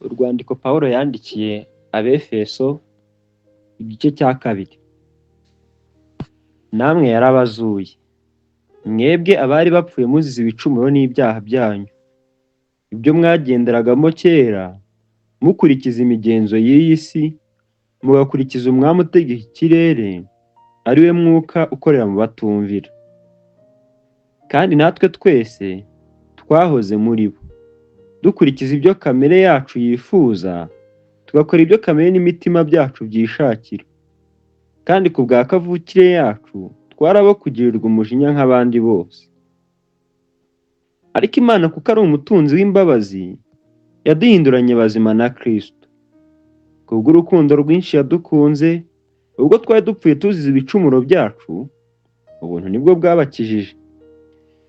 Urwandiko Pawulo yandikiye Abefeso, igice cya 2. Namwe yarabazuye, mwebwe abari bapfuye muzize ibicumuro n'ibyaha byanyu, ibyo mwagenderagamo kera, mukurikiza imigenzo y'iyi si, mugakurikiza umwami utegeka ikirere, ari we mwuka ukorera mu batumvira. Kandi natwe twese twahoze muri bo, dukurikiza ibyo kamere yacu yifuza, tugakora ibyo kamere n'imitima byacu byishakira. Kandi ku bwa kavukire yacu twari abo kugirirwa umujinya nk'abandi bose. Ariko Imana kuko ari umutunzi w'imbabazi, yaduhinduranye bazima na Kristo. Kubw'urukundo rwinshi yadukunze, ubwo twari dupfuye tuzize ibicumuro byacu, ubuntu nibwo bwabakijije.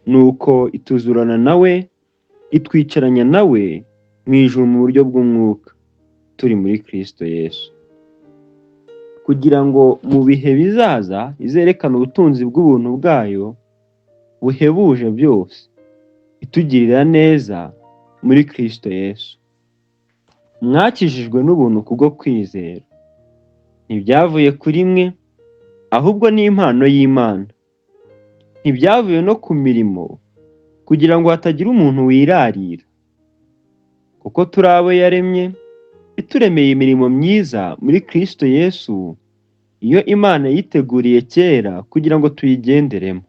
Nuko ituzurana nawe, itwicaranya nawe mu ijuru mu buryo bw'umwuka, turi muri Kristo Yesu, kugira ngo mu bihe bizaza izerekane ubutunzi bw'ubuntu bwayo buhebuje byose, itugirira neza muri Kristo Yesu. Mwakijijwe n'ubuntu kubwo kwizera. Ntibyavuye kuri mwe, ahubwo ni impano y'Imana. Ntibyavuye no ku mirimo, kugira ngo hatagira umuntu wirarira. Kuko turi abo yaremye, ituremeye imirimo myiza muri Kristo Yesu, iyo Imana yiteguriye kera kugira ngo tuyigenderemo.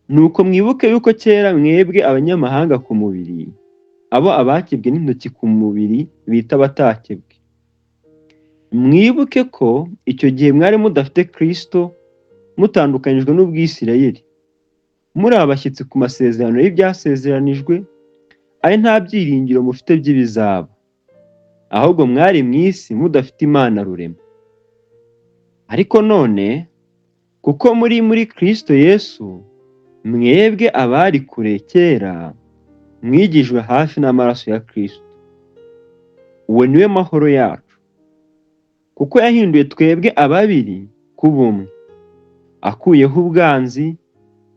Nuko mwibuke yuko kera mwebwe abanyamahanga ku mubiri, abo abakebwe n'intoki ku mubiri bita abatakebwe. Mwibuke ko icyo gihe mwari mudafite Kristo, mutandukanyijwe n'Ubwisirayeli, muri abashyitsi ku masezerano y'ibyasezeranijwe, ari nta byiringiro mufite by'ibizaba, ahubwo mwari mu isi mudafite Imana rurema. Ariko none, kuko muri Kristo Yesu, mwebwe abari kure kera, mwigijwe hafi n'amaraso ya Kristo. Uwo niwe mahoro yacu, kuko yahinduye twebwe ababiri kuba umwe, akuyeho ubwanzi,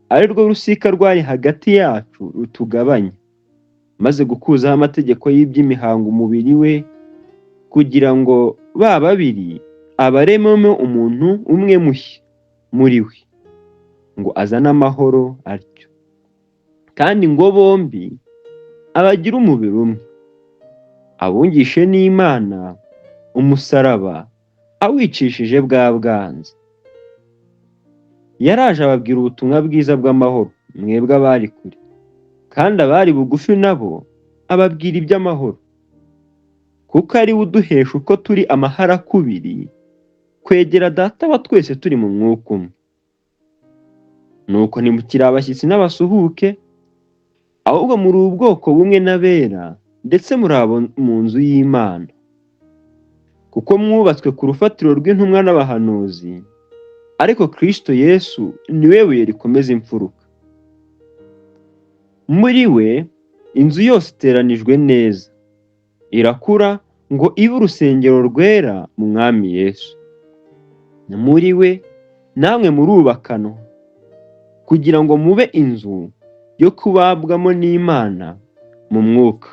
ari rwo rusika rwari hagati yacu rutugabanya, maze gukuzaho amategeko y'iby'imihango umubiri we, kugira ngo ba babiri abarememo umuntu umwe mushya muri we, ngo azane amahoro atyo. Kandi ngo bombi abagire umubiri umwe, abungishe n'Imana umusaraba awicishije bwa bwanzi. Yaraje ababwira ubutumwa bwiza bw'amahoro, mwebwe abari kure, kandi abari bugufi nabo ababwira iby'amahoro. Kuko ari we uduhesha uko turi amaharakubiri, kwegera Data wa twese turi mu mwuka umwe. Nuko ntimukiri abashyitsi n'abasuhuke, ahubwo muri ubwoko bumwe n'abera, ndetse muri abo mu nzu y'Imana. Kuko mwubatswe ku rufatiro rw'intumwa n'abahanuzi, ariko Kristo Yesu niwe buye rikomeza imfuruka. Muri we inzu yose iteranijwe neza, irakura ngo ibe urusengero rwera mu Mwami Yesu. Muri we namwe murubakanwa, kugira ngo mube inzu yo kubabwamo n'Imana mu mwuka.